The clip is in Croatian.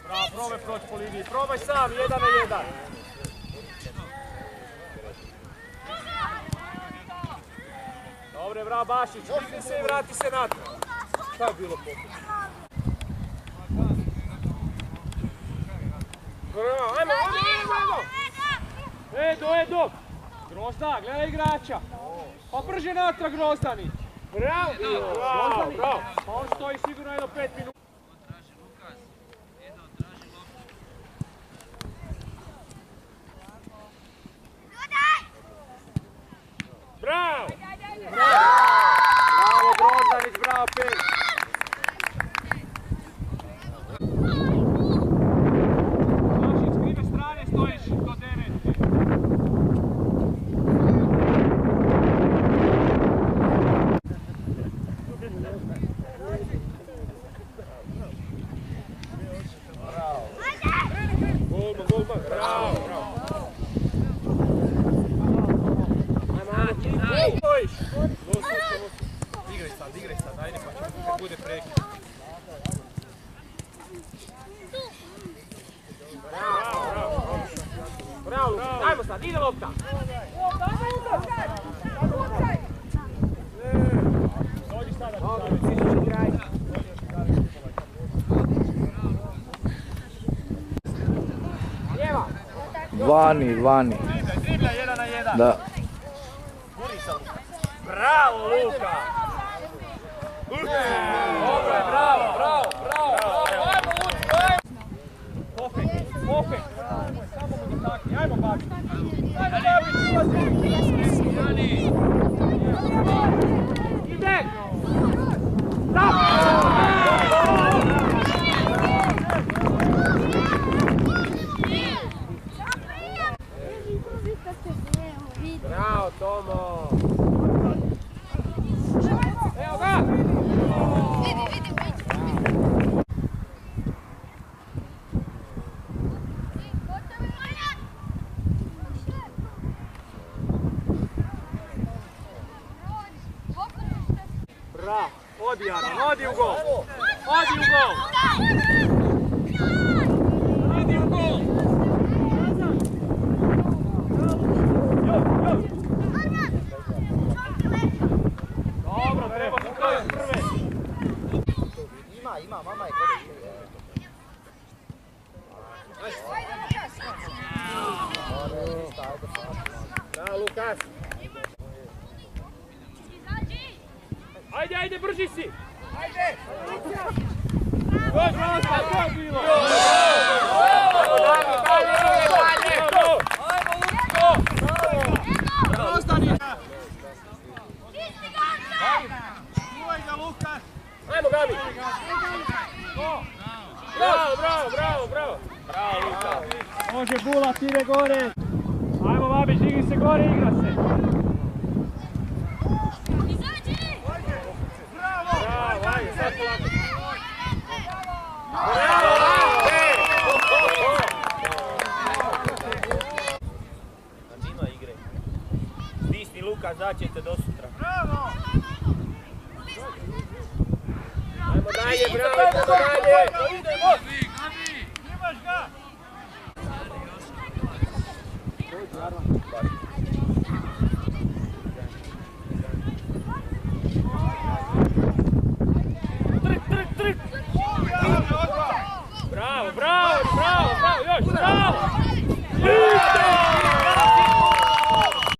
Bravo, probaj proći po liniji, probaj sam, 1 na 1. Dobre, bravo Bašić, digni se i vrati se natrag. Šta je bilo potrebno? Ajmo! Edo! Grozda, gledaj igrača. Pa brže natrag Grozdani. Bravo! Pa on stoji sigurno jedno 5 minuta. Bravo! Bravo Grozdanić, bravo Peć! Znači, s krive strane stojiš do 9. Golman, bravo! Igraj sad, ajde pa ćemo kad bude prekid. Bravo, ajmo sad, ide lopta! Dođi sada, Vani. Dribla 1 na 1. Da. Bravo Luka! Dobro je, bravo! Ajmo Luka! Opet! Samo mu dotakni, ajmo Babić! Ide! Bravo Tomo! Evo ga! Vidi. Bravo! Odi Aron, odi u gol! Odi u gol! Dobro, treba se to iz prve! Ima, mama je kod. Bravo Lukas! Ajde, brži si! Ajde! Bravo, to je bilo! Ajmo Gabi! Bravo! Bravo Luka! Može Bula, tire gore! Ajmo Babić, digni se gore, igra se! Bravo, ajde, sad polako! Ima igre. Stisni Luka, začete do sutra. Bravo! Ajmo dalje, bravo, idemo dalje! Imaš ga! Trk!